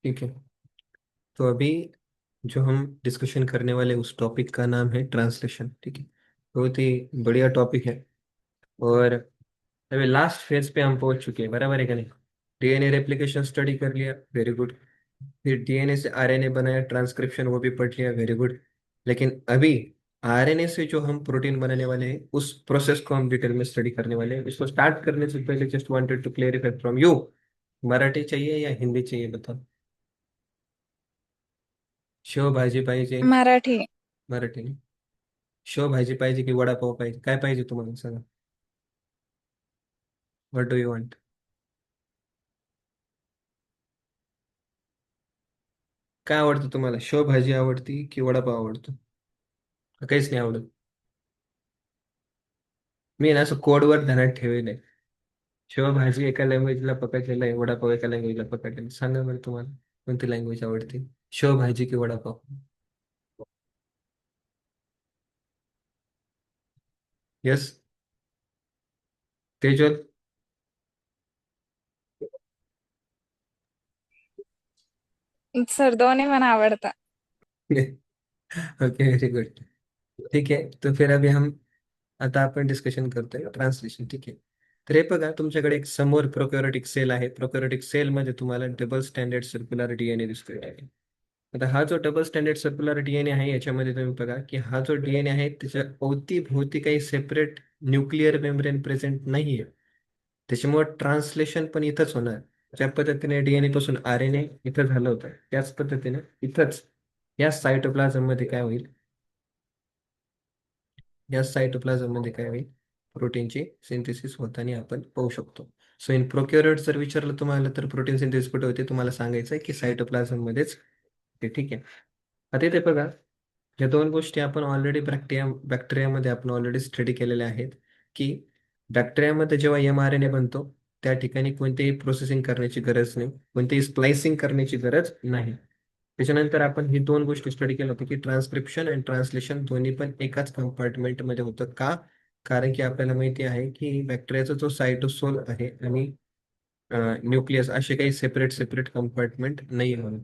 ठीक है। तो अभी जो हम डिस्कशन करने वाले उस टॉपिक का नाम है ट्रांसलेशन। ठीक है, बहुत ही बढ़िया टॉपिक है। और अभी लास्ट फेज पे हम पहुंच चुके हैं, बराबर है कि नहीं? डीएनए रेप्लिकेशन स्टडी कर लिया, वेरी गुड। फिर डीएनए से आरएनए बनाया, ट्रांसक्रिप्शन वो भी पढ़ लिया, वेरी गुड। लेकिन अभी आरएनए से जो हम प्रोटीन बनाने वाले हैं उस प्रोसेस को हम डिटेल में स्टडी करने वाले हैं। इसको स्टार्ट करने से पहले just wanted to clarify from you, Marathi चाहिए या हिंदी चाहिए बताओ? शेव भाजी पाहिजे? मराठी. मराठी नाही. शेव भाजी पाहिजे की वडापाव पाहिजे, काय पाहिजे तुम्हाला सांगा? What do you want? काय आवडतं तुम्हाला? शेव भाजी आवडती की वडापाव आवडतो? का काहीच नाही आवडत? मी ना असं कोडवर ध्यानात ठेवलंय. शेव भाजी एका लँग्वेजला पकडलेलं आहे, वडापाव एका लँग्वेजला पकडलेलं आहे. सांगा बरं तुम्हाला कोणती लँग्वेज आवडते, शेव भाजी की वडापाव? यस, तेजल? सर दोन्ही पण आवडतात. Okay, very good. ठीक आहे, तो फिर अभी हम आता आपण डिस्कशन करतोय ट्रान्सलेशन. ठीक आहे. तर हे बघा, तुमच्याकडे एक समोर प्रोकॅरियोटिक सेल आहे. प्रोकॅरियोटिक सेल मध्ये तुम्हाला डबल स्टँडर्ड सर्क्युलर डीएनए दिसतोय आहे. आता हा जो डबल स्टँडर्ड सर्क्युलर डीएनए आहे, याच्यामध्ये तुम्ही बघा की हा जो डीएनए आहे त्याच्या अवतीभोवती काही सेपरेट न्यूक्लिअर मेम्ब्रेन प्रेझेंट नाहीये. त्याच्यामुळे ट्रान्सलेशन पण इथंच होणार. ज्या पद्धतीने डीएनए पासून आरएनए इथं झालं होतं, त्याच पद्धतीने इथंच या सायटोप्लाझम मध्ये काय होईल, या सायटोप्लाझम मध्ये काय होईल, प्रोटीनची सिंथेसिस होताना आपण पाहू शकतो. सो इन प्रोकॅरियोट जर विचारलं तुम्हाला तर प्रोटीन सिंथेसिस कुठे होते, तुम्हाला सांगायचं आहे की सायटोप्लाझम मध्येच होते. ठीक आहे. आता इथे बघा, या दोन गोष्टी आपण ऑलरेडी बॅक्टेरियामध्ये आपण ऑलरेडी स्टडी केलेल्या आहेत की बॅक्टेरियामध्ये जेव्हा एमआरएनए बनतो त्या ठिकाणी कोणतेही प्रोसेसिंग करण्याची गरज नाही, कोणतेही स्प्लायसिंग करण्याची गरज नाही. त्याच्यानंतर आपण ही दोन गोष्टी स्टडी केल्या होत्या की ट्रान्सक्रिप्शन आणि ट्रान्सलेशन दोन्ही पण एकाच कंपार्टमेंटमध्ये होतं का? कारण की आपल्याला माहिती आहे की बॅक्टेरियाचा जो सायटोसोल आहे आणि न्यूक्लियस असे काही सेपरेट सेपरेट कंपार्टमेंट नाही म्हणून.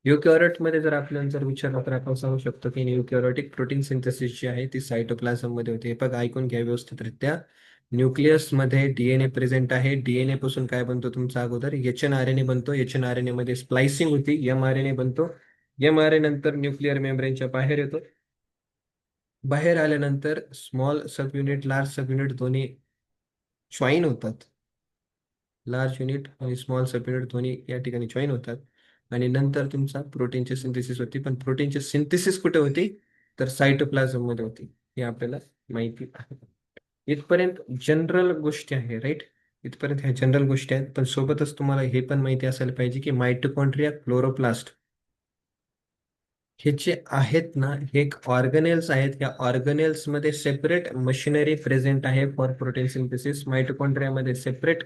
युकॅरियोट मध्ये जर आपल्याला जर विचारलं तर आपण सांगू शकतो की युकॅरियोटिक प्रोटीन सिंथेसिस जी आहे ती सायटोप्लाझम मध्ये होते. हे बघा, ऐकून घ्या व्यवस्थितरित्या. न्यूक्लियस मध्ये डीएनए प्रेझेंट आहे. डीएनए पासून काय बनतो तुमचा अगोदर एचएनआरएनए बनतो. एचएनआरएनए मध्ये स्प्लायसिंग होती, एमआरएनए बनतो. एमआरएनए नंतर न्यूक्लिअर मेम्ब्रेनच्या बाहेर येतो. बाहेर आल्यानंतर small sub unit, large sub unit दोन्ही जॉईन होतात. लार्ज युनिट आणि स्मॉल सब युनिट दोन्ही या ठिकाणी जॉईन होतात. आणि नंतर तुमचा प्रोटीनची सिंथेसिस होती. पण प्रोटीनची सिंथेसिस कुठे होती, तर सायटोप्लाझम मध्ये होती. हे आपल्याला माहिती आहे. इथपर्यंत जनरल गोष्टी आहे, राईट? इथपर्यंत ह्या जनरल गोष्टी आहेत, पण सोबतच तुम्हाला हे पण माहिती असायला पाहिजे की मायटोकॉन्ड्रिया, क्लोरोप्लास्ट हे जे आहेत ना, हे एक ऑर्गनेल्स आहेत. या ऑर्गनेल्स मध्ये सेपरेट मशिनरी प्रेझेंट आहे फॉर प्रोटीन सिंथेसिस. मायटोकॉन्ड्रियामध्ये separate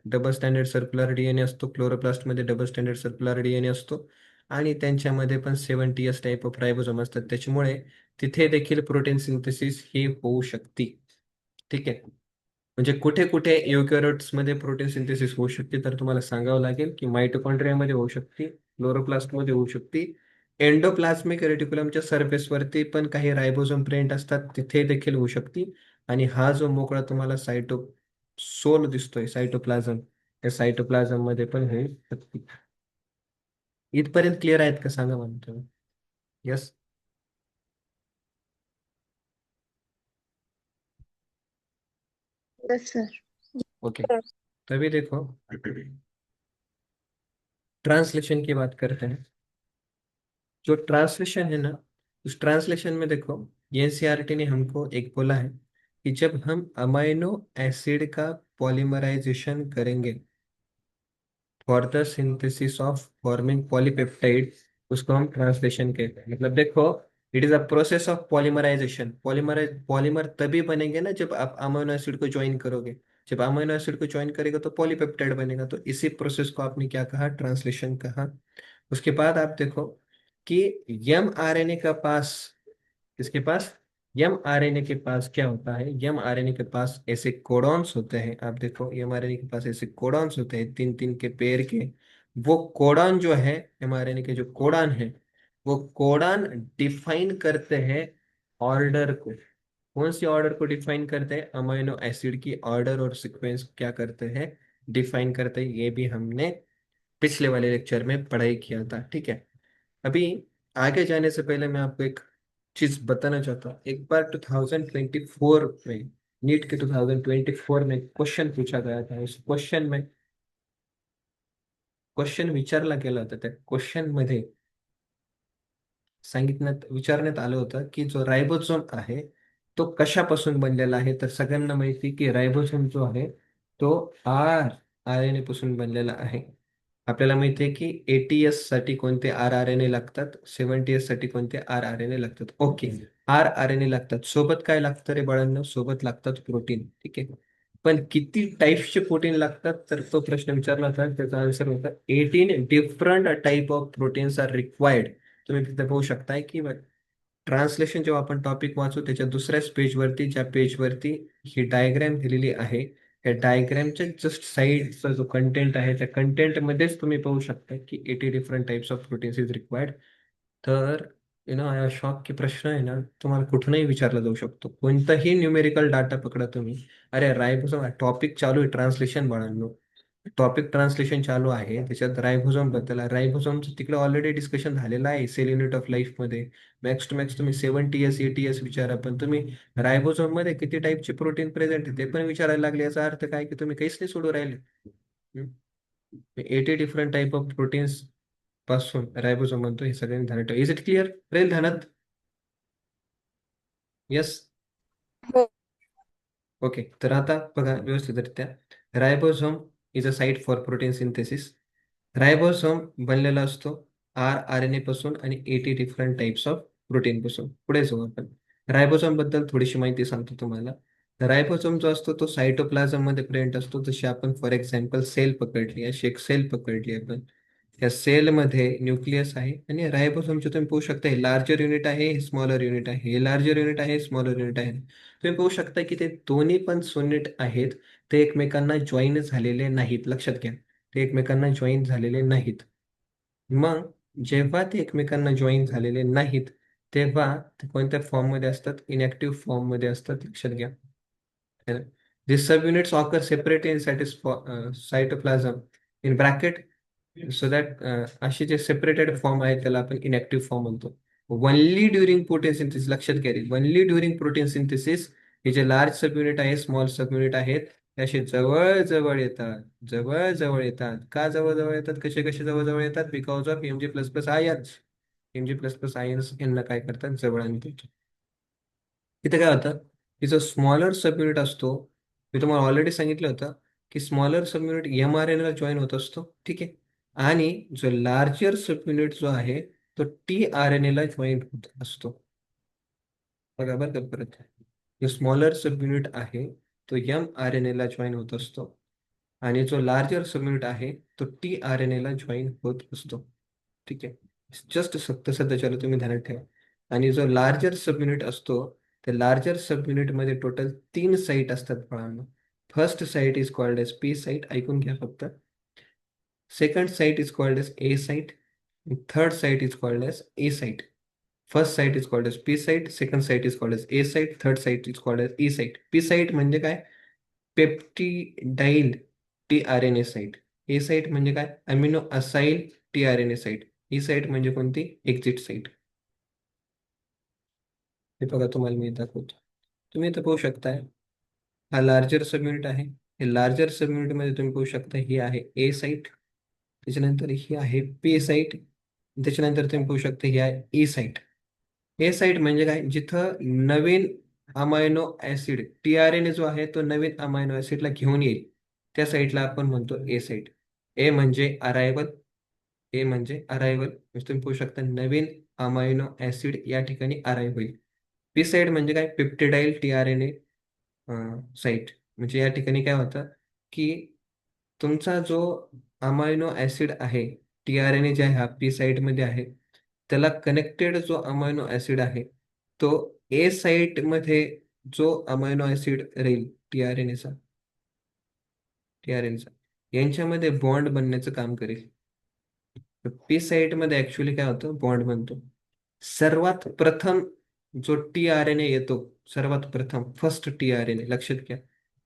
double standard circular DNA असतो, क्लोरोप्लास्ट मध्ये डबल स्टँडर्ड सर्क्युलर डीएनए असतो. आणि त्यांच्यामध्ये पण 70s टाईप ऑफ रायबोझोम असतात. त्याच्यामुळे तिथे देखील प्रोटीन सिंथेसिस ही होऊ शकते. ठीक आहे. म्हणजे कुठे कुठे युकॅरियोट्स मध्ये प्रोटीन सिंथेसिस होऊ शकते, तर तुम्हाला सांगावं लागेल की मायटोकॉन्ड्रिया मध्ये होऊ शकते, क्लोरोप्लास्ट मध्ये होऊ शकते, एंडोप्लाझमिक रेटिक्युलमच्या सरफेसवरती पण काही रायबोझोम प्रेंट असतात, तिथे देखील होऊ शकते. आणि हा जो मोकळा तुम्हाला सोल दिसतोय, सायटोप्लाझम, त्या सायटोप्लाझम मध्ये पण होऊ शकते. इथपर्यंत क्लिअर आहेत का सांगा मला तुम्ही? यस. Yes sir. ओके. तभी देखो, ट्रांसलेशन की बात करते हैं. जो ट्रांसलेशन है ना, उस ट्रांसलेशन में देखो, एनसीईआरटी ने हमको एक बोला है कि जब हम अमाइनो एसिड का पॉलीमराइजेशन करेंगे for the synthesis of forming polypeptide, उसको हम ट्रांसलेशन कहते हैं. मतलब देखो, it is a process of polymerization. Polymer तभी बनेंगे ना जब आप अमीनो एसिड को ज्वाइन करोगे. जब अमीनो एसिड को ज्वाइन करेगा तो पॉलीपेप्टाइड बनेगा. तो इसी प्रोसेस को आपने क्या कहा, ट्रांसलेशन कहा. उसके बाद आप देखो कि एम आरएनए का पास, इसके पास एम आरएनए के पास क्या होता है, एम आरएनए के पास ऐसे कोडॉन्स होते हैं. आप देखो एम आरएनए के पास ऐसे कोडॉन्स होते हैं, तीन तीन के पेयर के. वो कोडान जो है, mRNA के जो कोडान है, वो कोडान डिफाइन करते हैं ऑर्डर को। कौन सी ऑर्डर को डिफाइन करते हैं? अमीनो एसिड की ऑर्डर और सीक्वेंस क्या करते हैं? डिफाइन करते हैं। ये भी हमने पिछले वाले लेक्चर में पढ़ाई किया था, ठीक है। अभी आगे जाने से पहले मैं आपको एक चीज बताना चाहता हूँ। एक बार 2024 में, नीट के 2024 में क्वेश्चन पूछा गया था। इस क्वेश्चन में क्वेश्चन विचारला गेला होता, त्या क्वेश्चन मध्ये विचारण्यात आलं होतं की जो रायबोसोम आहे तो कशापासून बनलेला आहे. तर सगळ्यांना माहिती की रायबोसोम जो आहे तो आर एन ए पासून बनलेला आहे. आपल्याला माहिती आहे की एटीएस साठी कोणते आर-आर-एन-ए लागतात, 70S साठी कोणते आर-आर-एन-ए लागतात. ओके, आर-आर-एन-ए लागतात. सोबत काय लागतं रे बाळांनो? सोबत लागतात प्रोटीन, ठीक आहे. पण किती टाईप्सचे प्रोटीन लागतात, तर तो प्रश्न विचारला होता. त्याचा आन्सर होता 18 different type of proteins are required. तुम्ही तिथे पाहू शकताय की ट्रान्सलेशन जेव्हा आपण टॉपिक वाचू त्याच्या दुसऱ्याच पेजवरती, ज्या पेजवरती ही डायग्रॅम दिलेली आहे, या डायग्रॅमच्या जस्ट साईडचा जो कंटेंट आहे त्या कंटेंटमध्येच तुम्ही पाहू शकता की 80 different types of proteins is required. तर आय आर शॉक की प्रश्न आहे ना, तुम्हाला कुठूनही विचारला जाऊ शकतो. कोणताही न्यूमेरिकल डाटा पकडा तुम्ही. अरे रायबोसोम टॉपिक चालू आहे, ट्रान्सलेशन बाळांनो. टॉपिक ट्रान्सलेशन चालू आहे, त्याच्यात रायबोसोम बद्दल. रायबोसोमचं तिकडे ऑलरेडी डिस्कशन झालेलं आहे सेल युनिट ऑफ लाईफ मध्ये. मॅक्स टू मॅक्स तुम्ही 70S 80S विचारा, पण तुम्ही रायबोसोम मध्ये किती टाईपचे प्रोटीन प्रेझेंट आहे ते पण विचारायला लागले. याचा अर्थ काय की तुम्ही काहीच नाही सोडू राहिले. 80 डिफरंट टाईप ऑफ प्रोटीन्स पासून रायबोसोम म्हणतो, हे सगळ्यांनी ध्यानात ठेवा. Is it clear? राहील ध्यानात? येस. हो. ओके, तर आता बघा व्यवस्थितरित्या. Ribosome is a site for protein synthesis. Ribosome बनलेला असतो आर-आर-एन-ए पासून आणि 80 डिफरंट टाइप्स ऑफ प्रोटीन पासून. पुढे जाऊ आपण. रायबोसोम बद्दल थोडीशी माहिती सांगतो तुम्हाला. रायबोसोम जो असतो तो सायटोप्लाझम मध्ये प्रेझेंट असतो. जशी आपण फॉर एक्झाम्पल सेल पकडली, अशी एक सेल पकडली आपण. या सेलमध्ये न्यूक्लियस आहे आणि रायबोसोमचे तुम्ही पाहू शकता हे लार्जर युनिट आहे, हे स्मॉलर युनिट आहे. हे लार्जर युनिट आहे, स्मॉलर युनिट आहे. तुम्ही पाहू शकता की ते दोन्ही पण युनिट आहेत, ते एकमेकांना जॉईन झालेले नाहीत. लक्षात घ्या, ते एकमेकांना जॉईन झालेले नाहीत. मग जेव्हा ते एकमेकांना जॉईन झालेले नाहीत, तेव्हा ते कोणत्या फॉर्ममध्ये असतात? इनॅक्टिव्ह फॉर्ममध्ये असतात. लक्षात घ्या. These subunits occur separate in cytoplasm in bracket, so that असे जे सेपरेटेड फॉर्म आहेत त्याला आपण इनॅक्टिव्ह फॉर्म म्हणतो. Only during protein synthesis. लक्षात घ्या, वनली ड्युरिंग प्रोटीन सिंथेसिस हे जे लार्ज सबयुनिट आहे, स्मॉल सबयुनिट आहेत, ते असे जवळ जवळ येतात. जवळ जवळ येतात. का जवळ जवळ येतात? कसे कसे जवळ जवळ येतात? Because of Mg++ ions. Mg++ ions यांना काय करतात? जवळ आणतात. इथे काय होतं की जो स्मॉलर सबयुनिट असतो, मी तुम्हाला ऑलरेडी सांगितलं होतं की स्मॉलर सबयुनिट mRNA ला जॉईन होत असतो, ठीक आहे. आणि जो लार्जर सबयुनिट जो आहे तो tRNA ला जॉईन होत असतो. बघा बरं का परत, जो स्मॉलर सबयुनिट आहे तो mRNA ला जॉईन होत असतो आणि जो लार्जर सबयुनिट आहे तो tRNA ला जॉईन होत असतो, ठीक आहे. जस्ट तसं त्याच्याला तुम्ही ध्यानात ठेवा. आणि जो लार्जर सबयुनिट असतो, त्या लार्जर सबयुनिट मध्ये टोटल 3 साईट असतात फळांना. First site is called as P site, ऐकून घ्या फक्त. Second site is called as A site. Third site is called as A site. First site is called as P site, second site is called as A site, third site is called as E site. P site म्हणजे काय? Peptidyl tRNA site. A site म्हणजे काय? Amino acyl tRNA site. E site म्हणजे कोणती? Exit site. हे बघा तुम्हाला मी दाखवतो. तुम्ही इथं पाहू शकताय, हा लार्जर सबयुनिट आहे. हे लार्जर सबयुनिट मध्ये तुम्ही पाहू शकता ही आहे ए साईट, त्याच्यानंतर ही आहे पी साईट, त्याच्यानंतर तुम्ही पाहू शकता ही आहे ई साईट. ए साईट म्हणजे काय? जिथं नवीन अमायनो ऍसिड tRNA जो आहे तो नवीन अमायनो ऍसिडला घेऊन येईल, त्या साईटला आपण म्हणतो ए साईट. ए म्हणजे अरायवल. ए म्हणजे अरायवल म्हणजे तुम्ही पाहू शकता नवीन अमायनो ऍसिड या ठिकाणी अराईव्ह होईल. पी साईट म्हणजे काय? Peptidyl tRNA site. म्हणजे या ठिकाणी काय होतं की तुमचा जो अमायनो ऍसिड आहे, tRNA जे आहे हा पी साईट मध्ये आहे, त्याला कनेक्टेड जो अमायनो ऍसिड आहे तो ए साईट मध्ये, जो अमायनो ऍसिड राहील tRNA चा यांच्यामध्ये बॉन्ड बनण्याचं काम करेल. पी साईटमध्ये ऍक्च्युली काय होतं, बॉन्ड बनतो. सर्वात प्रथम जो टीआरएनए येतो, सर्वात प्रथम फर्स्ट टीआरएनए लक्षात घ्या,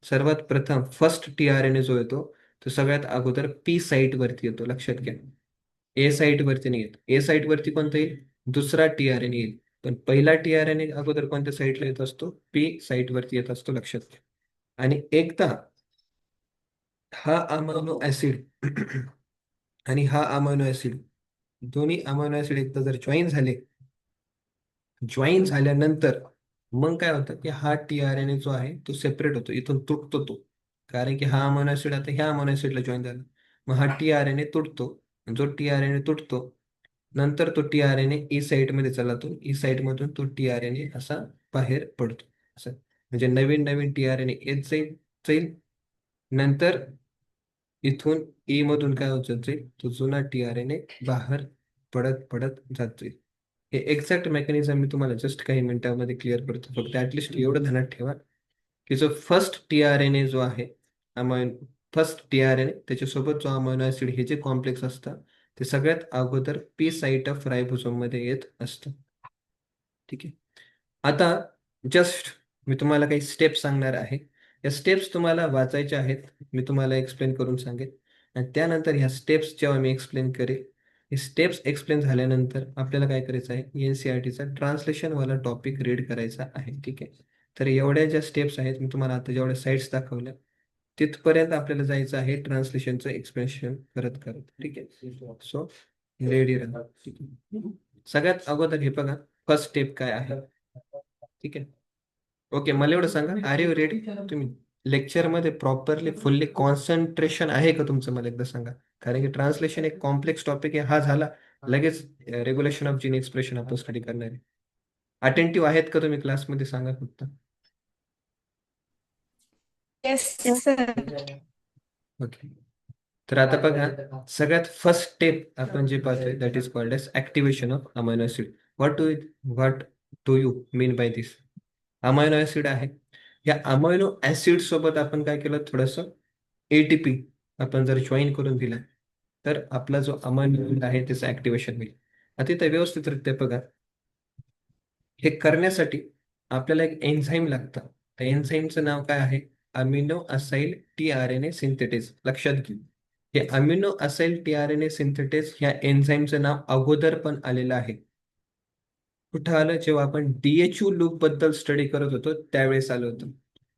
सर्वात प्रथम फर्स्ट टीआरएनए जो येतो तो सगळ्यात अगोदर पी साईट वरती येतो, लक्षात घ्या. ए साईट वरती नाही येत. ए साईट वरती कोणता येईल, दुसरा टीआरएनए येईल. पण पहिला टीआरएनए अगोदर कोणत्या साईटला येत असतो, पी साईट वरती येत असतो, लक्षात घ्या. आणि एकदा हा अमायनो ऍसिड आणि हा अमायनो ऍसिड, दोन्ही अमायनो ऍसिड एकदा जर जॉईन झाल्यानंतर मग काय होतं की हा टीआरएनए जो आहे तो सेपरेट होतो, इथून तुटतो तो. कारण की हा अमायनो ऍसिड आता ह्या अमायनो ऍसिडला जॉईन झाला, मग हा टीआरएनए तुटतो. जो टीआरएनए तुटतो, नंतर तो टीआरएनए ई साईट मध्ये चालला, तो ई साईट मधून तो टीआरएनए असा बाहेर पडतो. असं म्हणजे नवीन नवीन टीआरएनए येत जाईल. नंतर इथून ई मधून काय होत जाईल, तो जुना टीआरएनए बाहेर पडत पडत जात जाईल. हे एक्झॅक्ट मेकॅनिझम मी तुम्हाला जस्ट काही मिनिटांमध्ये क्लिअर करतो. फक्त ऍटलिस्ट एवढं ध्यानात ठेवा की जो फर्स्ट टीआरएनए जो आहे, अमायनो फर्स्ट टीआरएनए त्याच्यासोबत जो अमायनो ऍसिड हे जे कॉम्प्लेक्स असतं ते सगळ्यात अगोदर पी साईट ऑफ रायबोसोम मध्ये येत असतं. ठीक आहे. आता जस्ट मी तुम्हाला काही स्टेप्स सांगणार आहे. या स्टेप्स तुम्हाला वाचायच्या आहेत. मी तुम्हाला एक्सप्लेन करून सांगेन आणि त्यानंतर ह्या स्टेप्स जेव्हा मी एक्सप्लेन करेन, हे स्टेप्स एक्सप्लेन झाल्यानंतर आपल्याला काय करायचं आहे, एनसीईआरटीचा ट्रान्सलेशन वाला टॉपिक रीड करायचा आहे. ठीक आहे. तर एवढ्या ज्या स्टेप्स आहेत, मी तुम्हाला आता जेवढ्या साईट्स दाखवल्या तिथपर्यंत आपल्याला जायचं आहे ट्रान्सलेशनचं एक्सप्लेनेशन करत करत. ठीक आहे. सो रेडी राहा. ठीक आहे. सगळ्यात अगोदर हे बघा, फर्स्ट स्टेप काय आहे. ठीक आहे. ओके, मला एवढं सांगा, आर यू रेडी? तुम्ही लेक्चरमध्ये प्रॉपरली फुल्ली कॉन्सन्ट्रेशन आहे का तुमचं, मला एकदा सांगा. कारण की ट्रान्सलेशन एक कॉम्प्लेक्स टॉपिक आहे, हा झाला लगेच रेग्युलेशन ऑफ जीन एक्सप्रेशन आपण स्टडी करणार आहे. अटेंटिव्ह आहेत का तुम्ही क्लासमध्ये, सांगा फक्त. Yes sir. ओके. तर आता बघा, सगळ्यात फर्स्ट स्टेप आपण जे पाहतोय that is called S activation of amino acid. What do you mean by this? Amino acid आहे, या अमायनो ऍसिड सोबत आपण काय केलं, थोडस एटीपी आपण जर जॉईन करून दिला तर आपला जो अमायनो ऍसिड आहे त्याचं ऍक्टिव्हेशन होईल. आता इथे व्यवस्थितरित्या बघा, हे करण्यासाठी आपल्याला एक एन्झाईम लागतं. त्या एन्झाईमचं नाव काय आहे, अमिनो असाइल टीआरएनए सिंथेटेज. लक्षात घ्या, हे अमिनो असाइल टीआरएनए सिंथेटेज ह्या एन्झाईमचं नाव अगोदर पण आलेलं आहे. कुठं आलं, जेव्हा आपण डीएचयू लूप बद्दल स्टडी करत होतो त्यावेळेस आलं होतं.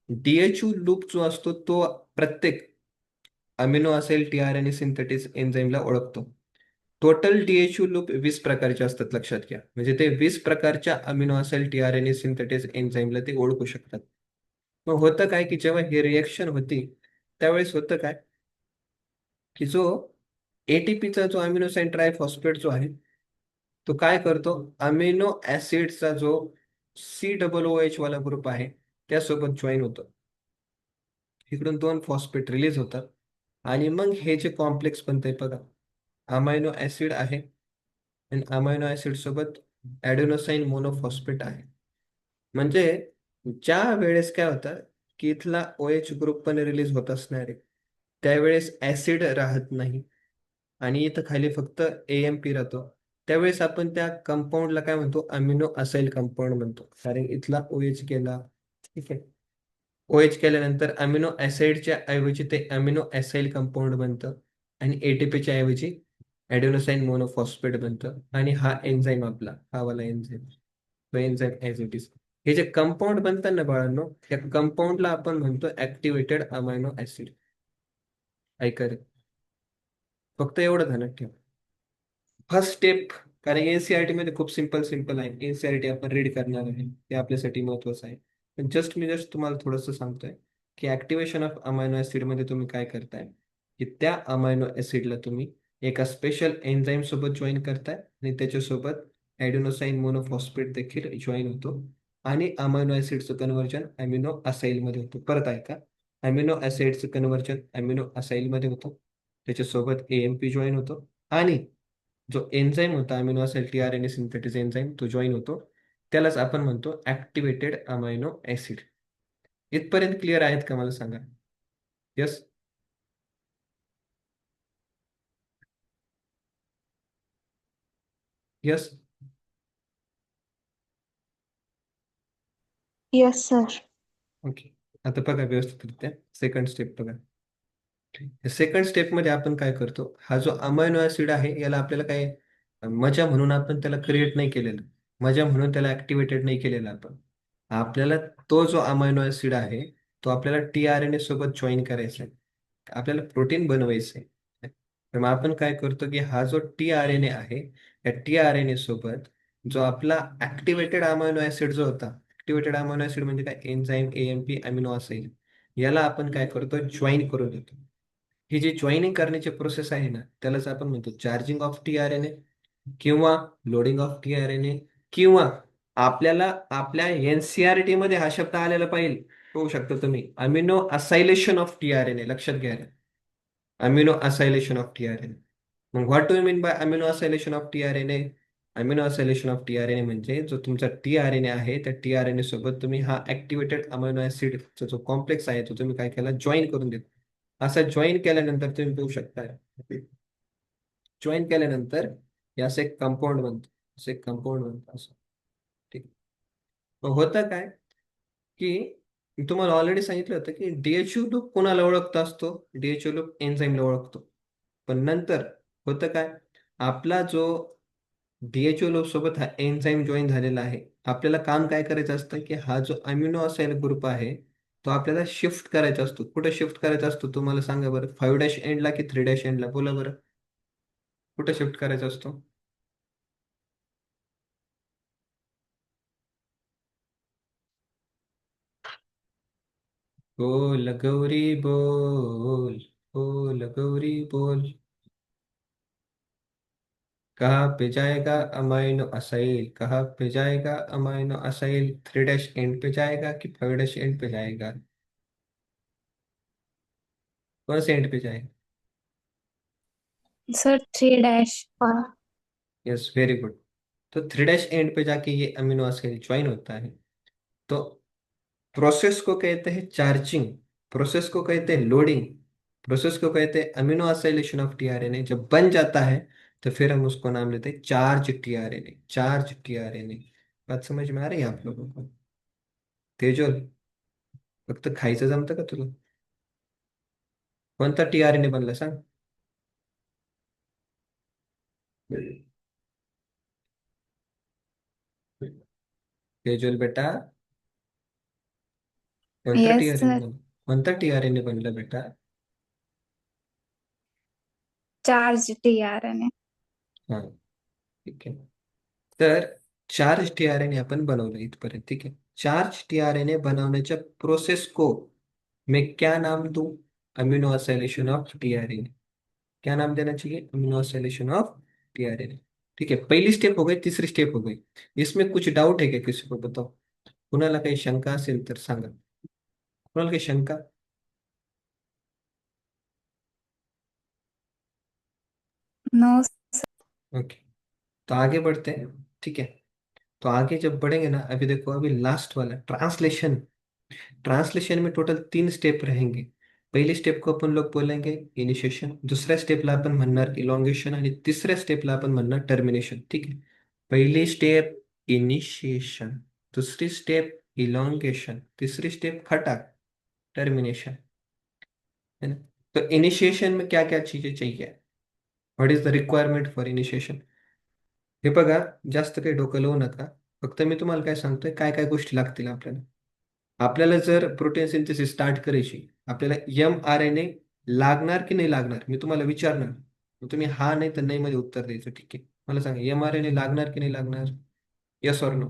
डीएचयू लूप जो असतो तो प्रत्येक अमिनो असाइल टीआरएनए सिंथेटेज एन्झाईमला ओळखतो. टोटल डीएचयू लूप 20 प्रकारचे असतात, लक्षात घ्या. म्हणजे ते 20 प्रकारच्या अमिनो असाइल टीआरएनए सिंथेटेज एन्झाईमला ते ओळखू शकतात. मग होतं काय की जेव्हा हे रिएक्शन होती त्यावेळेस होतं काय की जो एटीपीचा जो अमिनोसाईन ट्रायफॉस्फेट जो आहे तो काय करतो, अमिनो ऍसिडचा जो COOH वाला ग्रुप आहे त्यासोबत जॉईन होतो. इकडून 2 फॉस्फेट रिलीज होतात आणि मग हे जे कॉम्प्लेक्स बनतंय बघा, अमायनो ऍसिड आहे आणि अमायनो ऍसिड सोबत ॲडेनोसाईन मोनोफॉस्फेट आहे. म्हणजे ज्या वेळेस काय होतं की इथला OH ग्रुप पण रिलीज होत असणार आहे, त्यावेळेस ऍसिड राहत नाही आणि इथं खाली फक्त AMP राहतो. त्यावेळेस आपण त्या कंपाऊंडला काय म्हणतो, अमिनो असाइल कंपाऊंड म्हणतो. कारण इथला OH केला. ठीक आहे. OH केल्यानंतर अमिनो ऍसिडच्या ऐवजी ते अमिनो असाइल कंपाऊंड बनतं आणि ATPच्या ऐवजी ॲडेनोसाईन मोनोफॉस्फेट बनतं. आणि हा एन्झाईम आपला, हा वाला एन्झाईम, तो एन्झाईम ॲज इट इज. हे जे कंपाऊंड बनतात ना बाळांनो, त्या कंपाऊंडला आपण म्हणतो ऍक्टिव्हेटेड अमायनो ऍसिड. ऐका रे, फक्त एवढं ध्यानात ठेवा. फर्स्ट स्टेप, कारण एनसीआरटी मध्ये खूप सिंपल सिंपल आहे. एनसीआरटी आपण रीड करणार आहे, ते आपल्यासाठी महत्वाचं आहे. पण मी जस्ट तुम्हाला थोडंसं सांगतोय की ऍक्टिव्हेशन ऑफ अमायनो ऍसिड मध्ये तुम्ही काय करताय, की त्या अमायनो ऍसिडला तुम्ही एका स्पेशल एन्झाईम सोबत जॉईन करताय आणि त्याच्यासोबत ॲडेनोसाईन मोनोफॉस्फेट देखील जॉईन होतो आणि अमायनो ऍसिडचं कन्व्हर्जन अमिनो असाइल मध्ये होतं. परत ऐका, अमिनो ऍसिडचं कन्व्हर्जन अमिनो असाइल मध्ये होतं, त्याच्यासोबत AMP जॉईन होतो आणि जो एन्झाईम होता amino acyl tRNA synthetase enzyme तो जॉईन होतो. त्यालाच आपण म्हणतो ऍक्टिव्हेटेड अमायनो ऍसिड. इथपर्यंत क्लिअर आहेत का, मला सांगा. Yes. Yes. Yes, sir. Okay. आता बघा व्यवस्थितरित्या सेकंड स्टेप बघा. सेकंड स्टेप मध्ये आपण काय करतो, हा जो अमायनो ऍसिड आहे याला आपल्याला काय मजा म्हणून आपण त्याला क्रिएट नाही केलेलं, मजा म्हणून त्याला ऍक्टिव्हेटेड नाही केलेलं आपण. आपल्याला तो जो अमायनो ऍसिड आहे तो आपल्याला टीआरएनए सोबत जॉईन करायचा आहे, आपल्याला प्रोटीन बनवायचं आहे. तर मग आपण काय करतो की हा जो टीआरएनए आहे या टीआरएनए सोबत जो आपला ऍक्टिव्हेटेड अमायनो ऍसिड जो होता, ऍक्टिव्हेटेड अमायनो ऍसिड म्हणजे काय, एन्झाईम एएमपी अमिनो असाइड, याला आपण काय करतो, जॉईन करून देतो. ही जी जॉईनिंग करण्याची प्रोसेस आहे ना त्यालाच आपण म्हणतो चार्जिंग ऑफ टीआरएनए किंवा लोडिंग ऑफ टीआरएनए, किंवा आपल्याला आपल्या एनसीआरटी मध्ये हा शब्द आलेला पाहिजे, होऊ शकतो तुम्ही अमिनो असायलेशन ऑफ टीआरएनए, लक्षात घ्या. Amino acylation of tRNA. मग what do you mean by amino acylation of tRNA? Amino acylation of tRNA म्हणजे जो तुमचा टीआरएनए आहे त्या टीआरएनए सोबत तुम्ही हा ऍक्टिव्हेटेड अमिनो ऍसिडचा जो कॉम्प्लेक्स आहे तो तुम्ही काय केला, जॉईन करून देता. असा जॉईन केल्यानंतर तुम्ही पाहू शकता, जॉईन केल्यानंतर हे असं एक कंपाऊंड बनतं, असं एक कंपाऊंड बनतं असं. ठीक. मग होतं काय की मी तुम्हाला ऑलरेडी सांगितलं होतं की डीएचयू लूप कोणाला ओळखता असतो, डीएचयू लूप एन्झाईमला ओळखतो. पण नंतर होतं काय, आपला जो डीएचओ लूप सोबत हा एन्झाईम जॉईन झालेला आहे, आपल्याला काम काय करायचं असतं की हा जो अमिनो असाईल ग्रुप आहे तो आपल्याला शिफ्ट करायचा असतो. कुठे शिफ्ट करायचा असतो तुम्हाला सांगा बरं, 5' एंडला की 3' एंडला, बोला बरं. कुठे शिफ्ट करायचा असतो? बोल गौरी बोल, बोल गौरी बोल. कहाँ पे जाएगा अमाइनो असाइल, कहाँ पे जाएगा अमाइनो असाइल, 3' एंड पे जाएगा कि 5' एंड पे जाएगा? कौन से एंड पे जाएगा? Sir, 3 dash. Yes, very good. तो 3' एंड पे जाके ये अमीनो एसिड ज्वाइन होता है. तो प्रोसेस को कहते हैं चार्जिंग, प्रोसेस को कहते हैं लोडिंग, प्रोसेस को कहते हैं अमीनो असाइलेशन ऑफ टीआरएनए. जब बन जाता है तो फिर हम उसको नाम लेते हैं चार्ज टीआरएनए, चार्ज टीआरएनए. बात समझ में आ रही है आप लोगों को? तेजल, फक्त खायचं जमतं का तुला? कोणता टीआरएनए बनला सांग? तेजल बेटा, कोणता Yes, टीआरएनए sir. बनला, कोणता टीआरएनए बनला बेटा? Charge tRNA. हा, ठीक आहे. तर चार्ज टीआरएनए आपण बनवलं इथपर्यंत, ठीक है. चार्ज टीआरएनए बनवण्याच्या प्रोसेस को मैं क्या नाम दूं? Amino acylation of tRNA. क्या नाम देना चाहिए? Amino acylation of tRNA. ठीक है, पहली स्टेप हो गई, तीसरी स्टेप हो गई. इसमें कुछ डाउट है क्या, किसी को बताओ? कुणाला काही शंका असेल तर सांगा. कुणाला काही शंका? No. ओके, तो आगे बढ़ते हैं. ठीक है, तो आगे जब बढ़ेंगे ना, अभी देखो अभी लास्ट वाला ट्रांसलेशन. ट्रांसलेशन में टोटल 3 स्टेप रहेंगे. पहिली स्टेप को आपण लोग बोलेंगे इनिशिएशन, दुसऱ्या स्टेपला आपण म्हणणार इलॉंगेशन आणि तिसऱ्या स्टेपला आपण म्हणणार टर्मिनेशन. ठीक आहे, पहिली स्टेप इनिशिएशन, दूसरी स्टेप इलॉन्गेशन, तीसरी स्टेप खटाक, टर्मिनेशन, है ना. तो इनिशिएशन में क्या क्या चीजें चाहिए, what is the requirement for initiation? हे बघा, जास्त काही डोकं लावू नका, फक्त मी तुम्हाला काय सांगतोय काय काय गोष्टी लागतील आपल्याला. आपल्याला जर प्रोटीन सिंथेसिस स्टार्ट करायची, आपल्याला एम आर एन ए लागणार की नाही लागणार, मी तुम्हाला विचारणार. मग तुम्ही हा नाही तर नाही मध्ये उत्तर द्यायचं, ठीक आहे. मला सांगा, एम आर एन ए लागणार की नाही लागणार? Yes or no?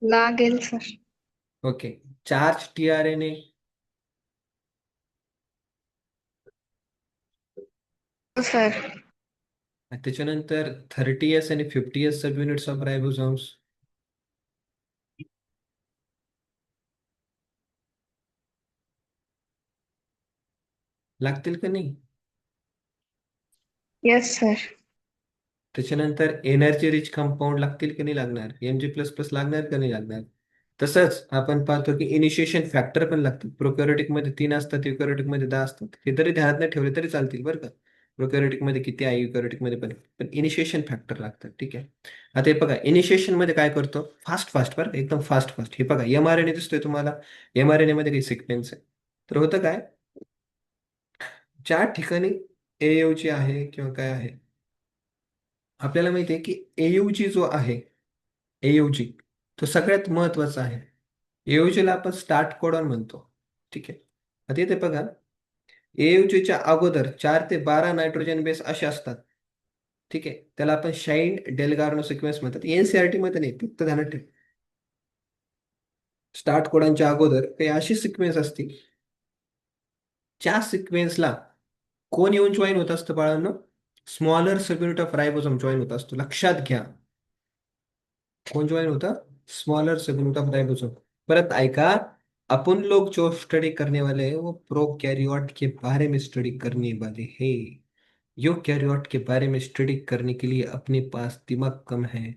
लागेल, sir. Okay. Charge T R N A, Sir. त्याच्यानंतर 30S आणि 50S सब युनिट्स ऑफ रायबोसोम्स लागतील का नाही? Yes, sir. त्याच्यानंतर एनर्जी रिच कंपाऊंड लागतील की नाही लागणार? एम जी प्लस प्लस लागणार का नाही लागणार? तसंच आपण पाहतो की इनिशिएशन फॅक्टर पण लागतात. प्रोकॅरियोटिक मध्ये 3 असतात, युकॅरियोटिक मध्ये 10 असतात. हे जरी ध्यानात नाही ठेवले तरी चालतील बरं का. प्रोकॅरियोटिक मध्ये किती आहे, युकॅरियोटिक मध्ये पण इनिशिएशन फॅक्टर लागतात. ठीक आहे. आता हे बघा, इनिशिएशन मध्ये काय करतो, फास्ट फास्ट बरं का, एकदम फास्ट फास्ट. हे बघा, mRNA दिसतोय तुम्हाला, mRNA मध्ये काही सिक्वेन्स आहे. तर होतं काय, ज्या ठिकाणी AUG आहे किंवा काय आहे, आपल्याला माहिती आहे की AUG जो आहे, AUG तो सगळ्यात महत्वाचा आहे. AUG ला आपण स्टार्ट कोडॉन म्हणतो. ठीक आहे. आता इथे बघा, AUG च्या अगोदर 4 ते 12 नायट्रोजन बेस असे असतात. ठीक आहे. त्याला आपण शाईन डेल्गार्नो सिक्वेन्स म्हणतात. NCERT मध्ये नाही, फक्त ध्यानात ठेव. स्टार्ट कोडॉनच्या अगोदर काही अशी सिक्वेन्स असते, ज्या सिक्वेन्सला कोण येऊन जॉईन होत असतं बाळांनो, स्मॉलर सबयुनिट ऑफ रायबोसोम जॉईन होत असतो. लक्षात घ्या, कोण जॉइन होता, स्मॉलर सेगमेंट ऑफ राइबोसोम। परत ऐका, अपन लोग जो स्टडी करने वाले हैं वो प्रोकैरियोट के बारे में स्टडी करने वाले हैं। यूकैरियोट के बारे में स्टडी करने के लिए अपने पास दिमाग कम है।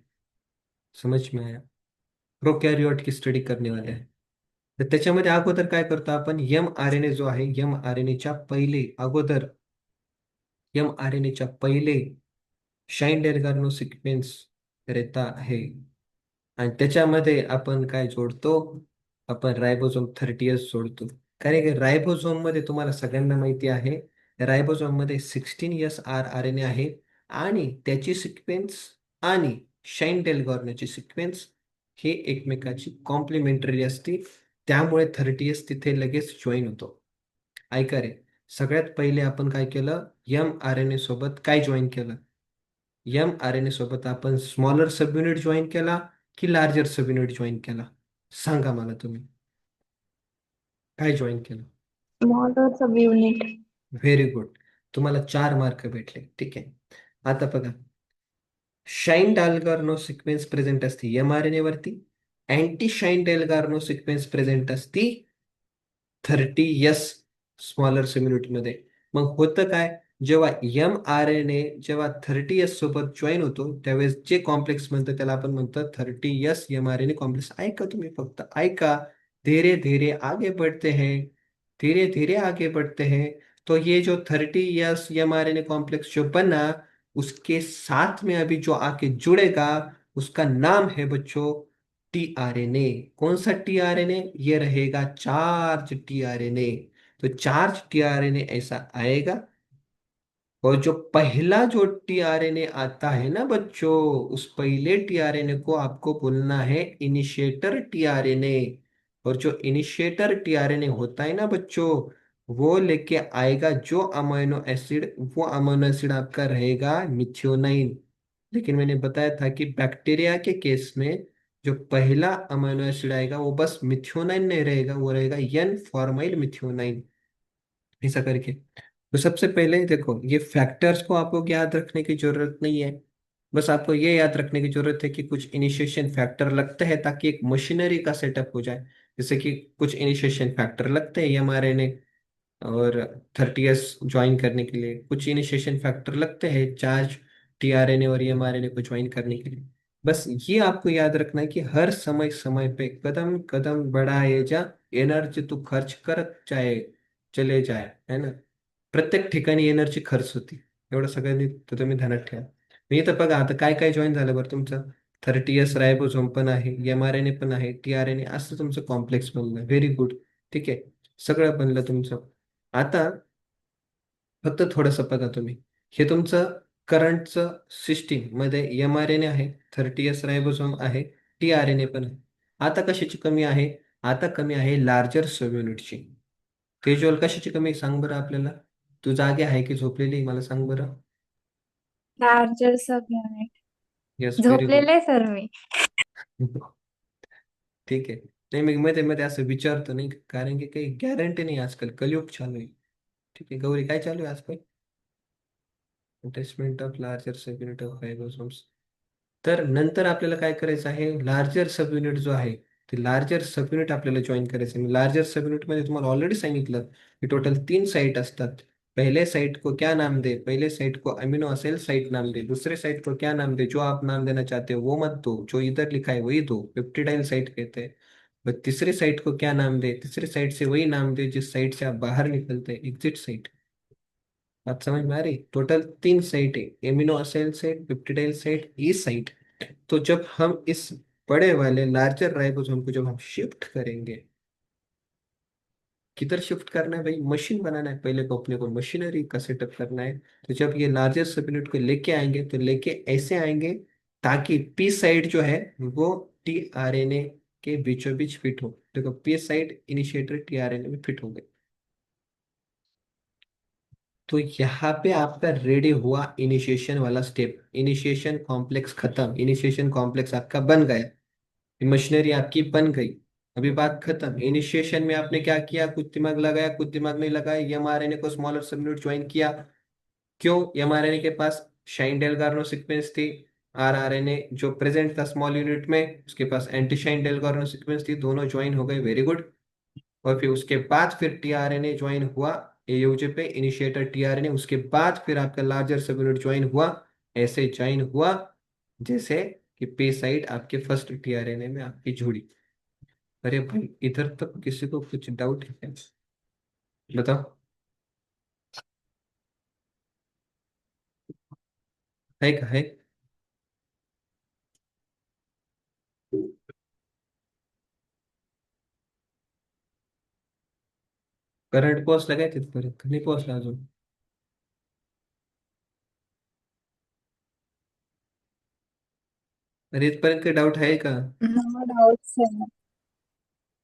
समझ में आया? प्रोकॅरियोट की स्टडी करने वाले आहे. तर त्याच्यामध्ये अगोदर काय करतो आपण, mRNA जो आहे, mRNAच्या पहिले अगोदर, mRNAच्या पहिले शाइन डेल्गार्नो सिक्वेन्स रहता है, आणि त्याच्यामध्ये आपण काय जोडतो, आपण रायबोसोम 30S जोडतो. कारण की रायबोसोम मध्ये तुम्हाला सगळ्यांना माहिती आहे, रायबोसोम मध्ये 16S आर एन ए आहे, आणि त्याची सिक्वेन्स आणि शाइन डेल्गॉर्नची सिक्वेन्स हे एकमेकाची कॉम्प्लिमेंटरी असते. त्यामुळे 30S तिथे लगेच जॉईन होतो. ऐका रे, सगळ्यात पहिले आपण काय केलं, mRNA सोबत काय जॉईन केलं, mRNA सोबत आपण स्मॉलर सबयुनिट जॉईन केला की लार्जर सबयुनिट जॉईन केला? सांगा मला तुम्ही, काय जॉईन केलं? Smaller sub unit. Very good. तुम्हाला 4 मार्क भेटले. ठीक आहे. आता बघा, शाईन डाल्गार्नो सिक्वेन्स प्रेझेंट असते mRNA वरती, अँटी शाईन डेल्गार्नो सिक्वेन्स प्रेझेंट असती 30S स्मॉलर मध्ये. मग होतं काय, जेव्हा mRNA जेव्हा 30S सोबत जॉईन होतो, त्यावेळेस जे कॉम्प्लेक्स म्हणतो त्याला आपण म्हणतो 30S mRNA कॉम्प्लेक्स. ऐका तुम्ही, फक्त ऐका. धीरे धीरे आगे बढ़ते हैं, धीरे धीरे आगे बढ़ते हैं. तो ये जो 30S mRNA कॉम्प्लेक्स जो बना, उसके साथ में अभी जो आके जुड़ेगा, उसका नाम है बच्चों टीआरएनए। कौन सा टीआरएनए? ये रहेगा चार्ज टीआरएनए। तो चार्ज टीआरएनए ऐसा आएगा, और जो पहला जो टीआरएनए आता है ना बच्चों, उस पहले टीआरएनए को आपको बोलना है इनिशिएटर टीआरएनए। और जो इनिशिएटर टीआरएनए होता है ना बच्चों, वो लेके आएगा जो अमीनो एसिड, वो अमीनो एसिड आपका रहेगा मिथ्योनाइन। लेकिन मैंने बताया था कि बैक्टीरिया के केस में जो पहला अमीनो एसिड आएगा वो बस मिथ्योनाइन नहीं रहेगा, वो रहेगा एन फॉर्माइल मिथ्योनाइन, ऐसा करके। तो सबसे पहले देखो, ये फैक्टर्स को आपको याद रखने की जरूरत नहीं है। बस आपको ये याद रखने की जरूरत है कि कुछ इनिशिएशन फैक्टर लगते हैं ताकि एक मशीनरी का सेटअप हो जाए। जैसे कि कुछ इनिशिएशन फैक्टर लगते हैं mRNA और 30S ज्वाइन करने के लिए, कुछ इनिशिएशन फैक्टर लगते हैं चार्ज टीआरएनए और mRNA को ज्वाइन करने के लिए। बस ये आपको याद रखना है कि हर समय समय पे कदम कदम बढ़ाए जा, एनर्जी तू खर्च करत जाए, चले जाए, है ना. प्रत्येक ठिकाणी एनर्जी खर्च होती. एवढं सगळ्यांनी तर तुम्ही ध्यानात ठेवा. मी तर बघा, आता काय काय जॉईन झालं बरं तुमचं, 30S रायबोझोम पण आहे, mRNA पण आहे, टीआरएनए, असं तुमचं कॉम्प्लेक्स बनलं. Very good. ठीक आहे. सगळं बनलं तुमचं. आता फक्त थोडंसं बघा तुम्ही, हे तुमचं करंटचं सिस्टीम मध्ये mRNA आहे, 30S रायबोसोम आहे, टीआरएनए पण आहे. आता कशाची कमी आहे? आता कमी आहे लार्जर सब युनिटची. तेजोल कशाची कमी आहे? सांग बरं आपल्याला. तू जागे आहे की झोपलेली आहे? मला सांग बरं. Larger sub unit. Yes, very good. झोपलेले सर मी. ठीक आहे. नाही, मी मध्ये मध्ये असं विचारतो नाही, कारण की काही गॅरंटी नाही, आजकाल कलियुग चालू आहे. ठीक आहे. गौरी, काय चालू आहे आजकाल? Attachment of larger sub unit of ribosomes. तर नंतर आपल्याला काय करायचं आहे, लार्जर सब युनिट जो आहे, ते लार्जर सब युनिट आपल्याला जॉईन करायचं आहे. लार्जर सब युनिट मध्ये तुम्हाला ऑलरेडी सांगितलं की टोटल 3 साइट असतात. पहले साइट को क्या नाम दे, पहले साइट को अमीनो असेल साइट नाम दे, दूसरे साइट को क्या नाम दे, जो आप नाम देना चाहते हो वो मत दो, जो इधर लिखा है वही दो, पेप्टिडाइल साइट कहते हैं. तीसरे साइट को क्या नाम दे? तीसरे साइट से वही नाम दे जिस साइट से आप बाहर निकलते हैं, एग्जिट साइट। बात समझ में आ रही? टोटल 3 साइट है, amino acyl site, peptidyl site, E site. तो जब हम इस बड़े वाले लार्जर राइबोसोम को जब हम शिफ्ट करेंगे, किधर शिफ्ट करना है भाई? मशीन बनाना है पहले, को अपने को मशीनरी का सेटअप करना है। तो जब ये लार्जर सबयूनिट को लेके आएंगे तो लेके ऐसे आएंगे ताकि पी साइड जो है वो टी आर एन ए के बीचों बीच फिट हो। देखो P side initiator T R N A में फिट हो गए। तो यहाँ पे आपका रेडी हुआ इनिशिएशन वाला स्टेप। इनिशिएशन कॉम्प्लेक्स खत्म, इनिशिएशन कॉम्प्लेक्स आपका बन गया, मशीनरी आपकी बन गई। अभी बात खत्म। इनिशिएशन में आपने क्या किया? कुछ दिमाग लगाया, कुछ दिमाग नहीं लगाया, एमआरएनए को स्मॉलर सबयूनिट ज्वाइन किया। क्यों? एमआरएनए के पास शाइन डेलगार्नो सीक्वेंस थी। आरआरएनए जो प्रेजेंट था स्मॉल यूनिट में, उसके pass anti shine Dalgarno sequence थी, दोनों ज्वाइन हो गए, वेरी गुड। और फिर उसके बाद फिर टीआरएनए ज्वाइन हुआ एयूजे पे, इनिशिएटर टीआरएनए। उसके बाद फिर आपका लार्जर सब यूनिट ज्वाइन हुआ, ऐसे ज्वाइन हुआ जैसे कि पे साइड आपके फर्स्ट टीआरएनए में आपकी जुड़ी। अरे भाई इधर तक किसी को कुछ डाउट है क्या? बताओ। है का है? करंट पोहोचला काय तिथपर्यंत? नाही पोहोचला अजून? अरे इथपर्यंत काही डाऊट आहे का? नो डाउट्स है.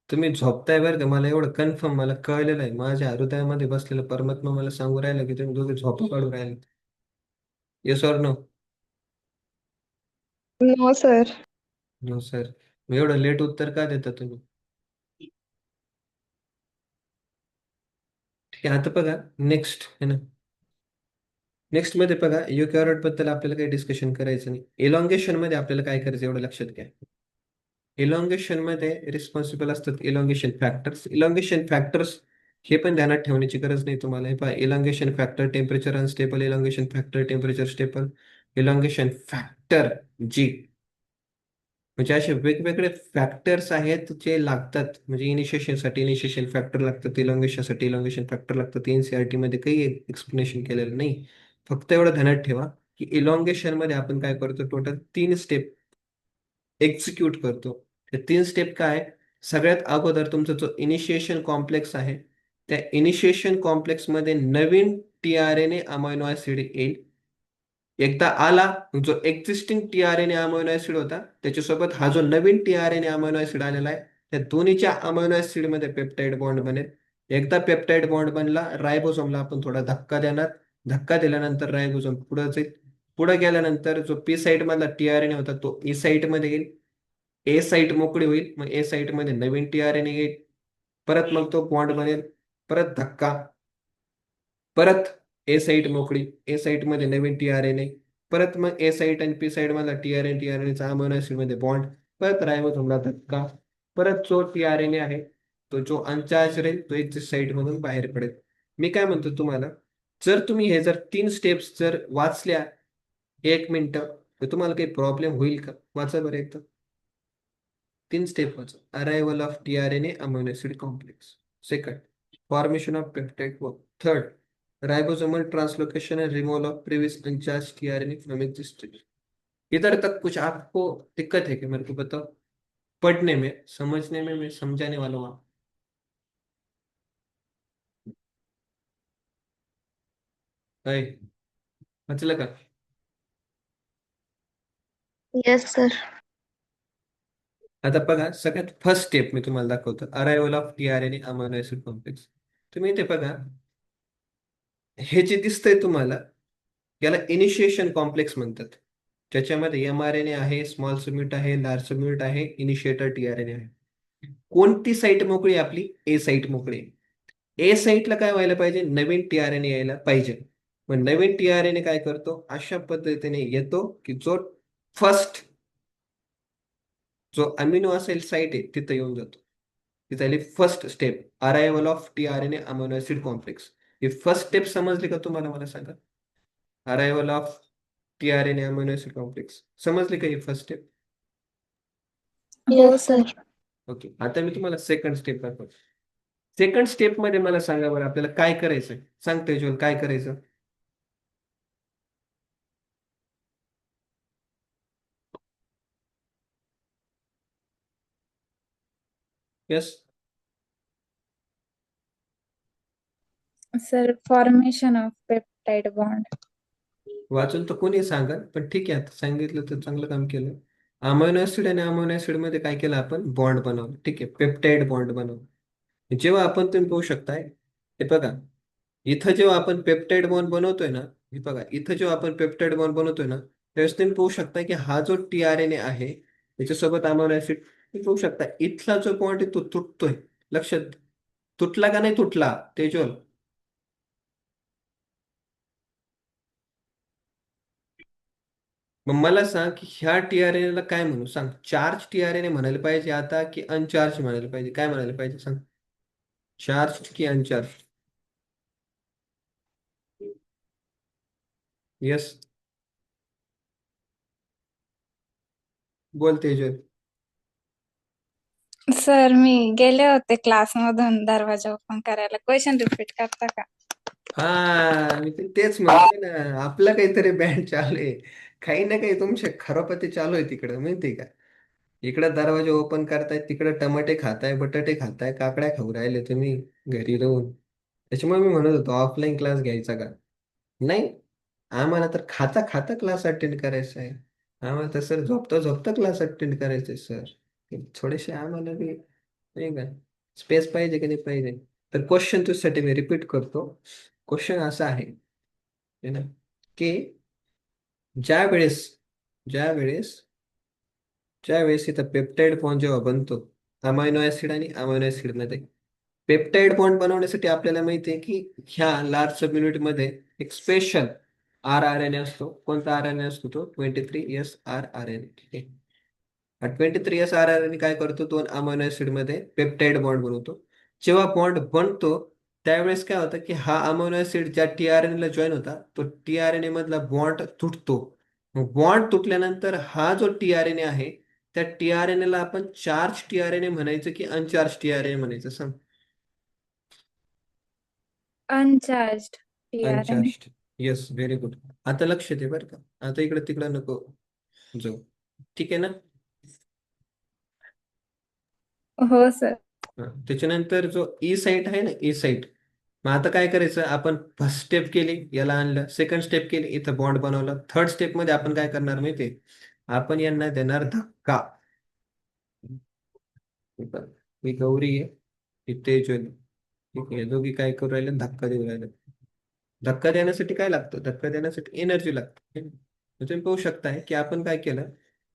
तुम्ही झोपताय बरं का, मला एवढं कन्फर्म मला कळलेलं आहे. माझ्या हृदयामध्ये बसलेलं परमात्मा मला सांगू राहिलं की तुम्ही दोघे झोपा काढून राहिले. Yes or no? No sir. No sir. मग एवढं लेट उत्तर का देता तुम्ही? ठीक आहे, आता बघा नेक्स्ट है ना. नेक्स्ट मध्ये बघा युकॅरियोट बद्दल आपल्याला काही डिस्कशन करायचं नाही. एलॉंगेशन मध्ये आपल्याला काय करायचं एवढं लक्षात घ्या. इलॉंगेशन मध्ये रिस्पॉन्सिबल असतात इलॉंगेशन फॅक्टर्स. इलॉंगेशन फॅक्टर्स हे पण ध्यानात ठेवण्याची गरज नाही तुम्हाला. हे पहा, elongation factor temperature unstable, elongation factor temperature stable, elongation factor G, म्हणजे असे वेगवेगळे फॅक्टर्स आहेत जे लागतात. म्हणजे इनिशिएशनसाठी इनिशिएशन फॅक्टर लागतात, इलॉंगेशनसाठी इलॉंगेशन फॅक्टर लागतात. एनसीईआरटी मध्ये काही एक्सप्लेनेशन केलेलं नाही. फक्त एवढं ध्यानात ठेवा की इलॉंगेशन मध्ये आपण काय करतो, टोटल 3 स्टेप एक्झिक्यूट करतो. ते 3 स्टेप काय? सगळ्यात अगोदर तुमचा जो इनिशिएशन कॉम्प्लेक्स आहे, त्या इनिशिएशन कॉम्प्लेक्स मध्ये नवीन टीआरएनए अमायनो ऍसिड येईल. एकदा आला, जो एक्झिस्टिंग टीआरएनए अमायनो ऍसिड होता त्याच्यासोबत हा जो नवीन टीआरएनए अमायनो ऍसिड आलेला आहे, त्या दोन्हीच्या अमायनो ऍसिड मध्ये पेप्टाइड बॉन्ड बनेल. एकदा पेप्टाइड बॉन्ड बनला, रायबोसोमला आपण थोडा धक्का देणार. धक्का दिल्यानंतर रायबोसोम पुढे जाईल. पुढे गेल्यानंतर जो पी साइट मधला टीआरएनए होता तो ई साइट मध्ये येईल. ए साइट मोकळी होईल, मग ए साइट मध्ये नवीन टीआरएनए येईल. परत मग तो बॉन्ड बनेल. परत धक्का. परत ए साइट मोकळी, ए साइट मध्ये नवीन टीआरएनए. परत मग ए साइट आणि पी साइट मधला टीआरएन टीआरएनएचा अमायनो ऍसिड मध्ये बॉन्ड. परत रायबोसोमला धक्का. परत जो टीआरएनए आहे तो जो अनचार्ज राहील तो एक्झिट साइट मधून बाहेर पडेल. मी काय म्हणतो तुम्हाला, जर तुम्ही हे जर 3 स्टेप्स जर वाचल्या 1 मिनिट, तर तुम्हाला काही प्रॉब्लेम होईल का? वाचा बरं एकदा. 3 स्टेप वाचा. Arrival of tRNA amino acid complex. Second, formation of peptide bond. Third, ribosomal translocation end removal of previous अनचार्ज tRNA from existence. इधर तक कुछ आपको दिक्कत है क्या? मेरे को बताओ. पढ़ने में, समझने में, मैं समझाने वाला हूँ. है वाचलं का? Yes sir. आता बघा, सगळ्यात फर्स्ट स्टेप मी तुम्हाला दाखवतो, arrival of tRNA amino acid complex. तुम्ही इथे बघा, हे जे दिसतंय तुम्हाला, याला इनिशिएशन कॉम्प्लेक्स म्हणतात. ज्याच्यामध्ये एमआरएनए आहे, स्मॉल सबमिट आहे, लार्ज सबमिट आहे, इनिशिएटर टीआरएनए आहे. कोणती साईट मोकळी आहे आपली? ए साईट मोकळी आहे. ए साईटला काय व्हायला पाहिजे? नवीन टीआरएनए यायला पाहिजे. मग नवीन टीआरएनए काय करतो? अशा पद्धतीने येतो की जो फर्स्ट जो अमिनो असेल साईट आहे तिथं येऊन जातो. ती झाली first step, arrival of tRNA amino acid complex. ही फर्स्ट स्टेप समजली का तुम्हाला? मला सांगा. Arrival of tRNA amino acid complex समजली का ही first step? Yes sir. Okay, आता मी तुम्हाला सेकंड स्टेप दाखवतो. सेकंड स्टेप मध्ये मला सांगा बरं, आपल्याला काय करायचंय? सांग तेजल, काय करायचं? Yes. Sir formation of peptide bond. वाचून तर कोणी सांगा, पण ठीक आहे, आता सांगितलं तर चांगलं काम केलं. अमायनो ऍसिड आणि अमायनो ऍसिड मध्ये काय केलं आपण? बॉन्ड बनवलं. ठीक आहे, पेप्टाइड बॉन्ड बनवलं. जेव्हा आपण, तुम्ही पाहू शकताय, हे बघा, इथं जेव्हा आपण पेप्टाइड बॉन्ड बनवतोय ना, हे बघा, इथं जेव्हा आपण पेप्टाइड बॉन्ड बनवतोय ना, त्यावेळेस तुम्ही पाहू शकता की हा जो टीआरएनए आहे त्याच्यासोबत अमायनो ऍसिड, तुम्ही पाहू शकता इथला जो बॉन्ड आहे तो तुटतोय. लक्षात, तुटला का नाही तुटला तेजल? मग मला सांग की ह्या टीआरएनए ला काय म्हणू? सांग, चार्ज टीआरएनए म्हणायला पाहिजे आता की अनचार्ज म्हणायला पाहिजे? काय म्हणायला पाहिजे सांग? चार्ज की अनचार्ज? यस, बोल तेजल. सर मी गेले होते क्लासमधून दरवाजा ओपन करायला. क्वेश्चन रिपीट करता का? हा, मी तेच म्हणतोय ना, आपलं काहीतरी बँड चालू आहे. काही ना काही तुमचे खरोपती चालू आहे तिकडं, माहिती का? इकडं दरवाजे ओपन करताय, तिकडं टमाटे खाताय, बटाटे खाताय, काकड्या खाऊ राहिले तुम्ही घरी राहून. त्याच्यामुळे मी म्हणत होतो ऑफलाईन क्लास घ्यायचा का? नाही, आम्हाला तर खाता खाता क्लास अटेंड करायचा आहे. आम्हाला तर सर झोपता झोपता क्लास अटेंड करायचे सर. थोडेसे आम्हाला बी नाही का स्पेस पाहिजे की नाही पाहिजे? तर क्वेश्चन तुझ्यासाठी मी रिपीट करतो. क्वेश्चन असा आहे, है ना, की ज्या वेळेस ज्या वेळेस ज्या वेळेस इथं पेप्टाइड बॉन्ड जेव्हा बनतो अमायनो ऍसिड आणि अमायनो ऍसिड मध्ये, पेप्टाइड बॉन्ड बनवण्यासाठी आपल्याला माहिती आहे की ह्या लार्ज सब युनिट मध्ये एक special R R N A असतो. कोणता आर एन ए असतो? तो 23 SrRNA. ठीक आहे. 23 SrRNA काय करतो? दोन अमायनो ऍसिड मध्ये पेप्टाइड बॉन्ड बनवतो. जेव्हा बॉन्ड बनतो त्यावेळेस काय होतं की हा अमायनो ऍसिड ज्या टीआरएनए ला जॉईन होता तो टीआरएनए मधला बॉन्ड तुटतो. बॉन्ड तुटल्यानंतर हा जो टीआरएनए आहे त्या टीआरएनए ला आपण चार्ज टीआरएनए म्हणायचं की अनचार्ज टीआरएनए म्हणायचं सांग? अनचार्ज टीआरएनए. अनचार्ज. Yes, very good. आता लक्ष दे बरं का, आता इकडे तिकडे नको जाऊ. ठीक आहे ना? हो सर. हा. त्याच्यानंतर जो ई साईट आहे ना, ई साईट, मग आता काय करायचं? आपण फर्स्ट स्टेप केली, याला आणलं. सेकंड स्टेप केली, इथं बॉन्ड बनवला. थर्ड स्टेप मध्ये आपण काय करणार माहितीये? आपण यांना देणार धक्का. हे बघ, ही गौरी आहे, ही तेजल. ठीक आहे, दोघी काय करू राहिले? धक्का देऊ राहिले. धक्का देण्यासाठी काय लागतं? धक्का देण्यासाठी एनर्जी लागते. तुम्ही पाहू शकताय की आपण काय केलं,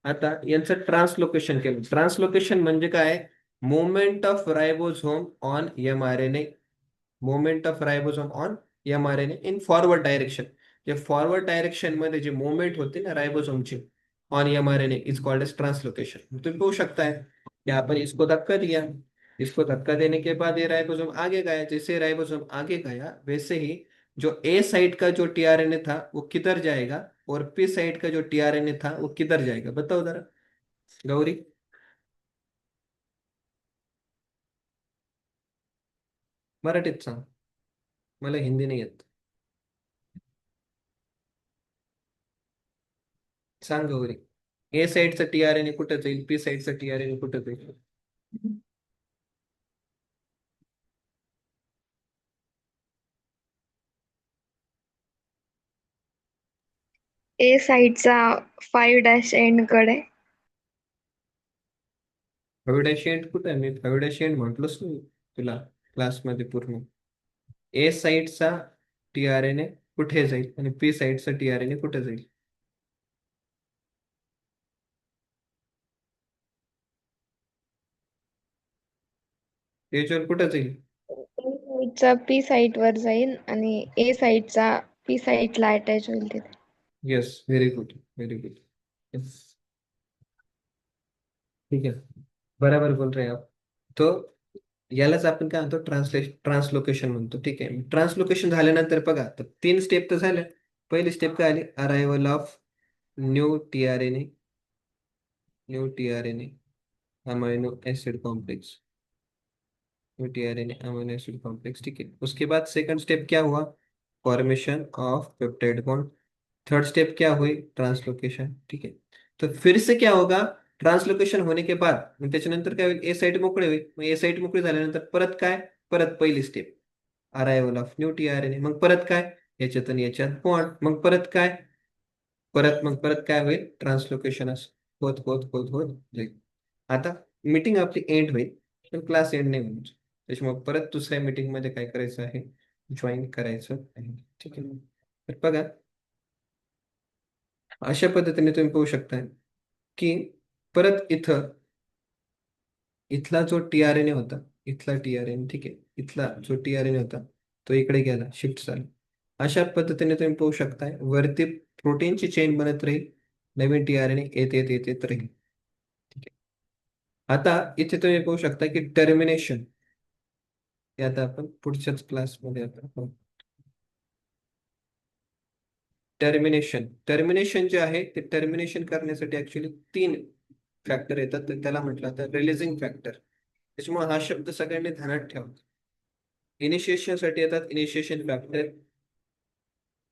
आता यांचं ट्रान्सलोकेशन केलं. ट्रान्सलोकेशन म्हणजे काय? Moment of ribosome on mRNA. Moment of ribosome on mRNA in forward direction. जे फॉरवर्ड डायरेक्शन मध्ये जे मोमेंट होते ना रायबोझोमची on mRNA is called as translocation. तुम्ही पाहू शकताय कि आपण इसको धक्का दिया, इसको धक्का देने के बाद ये राइबोसोम आगे गया. जैसे राइबोसोम आगे गया वैसे ही जो ए साइड का जो टीआरएनए था वो किधर जाएगा और पी साइड का जो टीआरएनए था वो किधर जाएगा? बताओ जरा गौरी. मराठीत सांग, मला हिंदी नाही येत. सांग गौरी, ए साइडचा टीआरएनए कुठं जाईल? पी साइडचा टीआरएनए कुठं जाईल? ए साईडचा 5' एंड कडे. फायव्हडाशियंट कुठं आहे? मी फायव्हडाशियंट म्हटलोच नाही तुला क्लासमध्ये पूर्ण. ए साइडचा टीआरएनए कुठे जाईल आणि पी साइडचा टीआरएनए कुठे जाईल? त्याच्यावर कुठं जाईल? ए साईडचा पी साईट वर जाईल आणि ए साईडचा पी साईटला अटॅच होईल तिथे. Yes, very good, very good. Yes, ठीक आहे, बराबर बोल रहे आप. तो यालाच आपण काय म्हणतो? ट्रान्सलोकेशन म्हणतो. ठीक आहे, ट्रान्सलोकेशन झाल्यानंतर बघा, तर तीन स्टेप तर झाल्या. पहिली स्टेप काय आली? Arrival of new tRNA. New tRNA. Amino acid complex, tRNA amino acid complex, ठीक है। उसके बाद सेकंड स्टेप क्या हुआ, formation of peptide bond. Third step क्या हुई, ट्रांसलोकेशन, ठीक है। तो फिर से क्या होगा, ट्रांसलोकेशन होने के बाद मग त्याच्यानंतर काय होईल, ए साइट मोकळे होईल, मग ए साइट मोकळी झाल्यानंतर परत काय, परत पहिली step arrival of new tRNA, मग परत काय, याच्यात आणि याच्यात बॉन्ड, मग परत काय, परत काय होईल, ट्रान्सलोकेशन होत होत होत होत जाईल. आता मीटिंग आपली एंड होईल, पण क्लास एंड नाही होईल. त्याच्यामुळे परत दुसऱ्या मीटिंग मध्ये काय करायचं आहे, जॉईन करायचं आहे, ठीक आहे. तर बघा, अशा पद्धतीने तुम्ही पाहू शकता की परत इथला जो टीआरएनए होता, इथला टीआरएनए, ठीक आहे, इथला जो टीआरएनए होता तो इकडे गेला, शिफ्ट झाला. अशा पद्धतीने तुम्ही पाहू शकताय, वरती प्रोटीनची चेन बनत राहील, नवीन टीआरएनए येत येत येत येत राहील, ठीक आहे. आता इथे तुम्ही पाहू शकता की टर्मिनेशन, हे आता आपण पुढच्याच क्लासमध्ये आता पाहू. टर्मिनेशन जे आहे ते टर्मिनेशन करण्यासाठी ऍक्च्युली 3 फॅक्टर येतात, तर त्याला म्हटलं तर रिलीजिंग फॅक्टर. त्याच्यामुळे हा शब्द सगळ्यांनी ध्यानात ठेवा. इनिशिएशन साठी येतात इनिशिएशन फॅक्टर,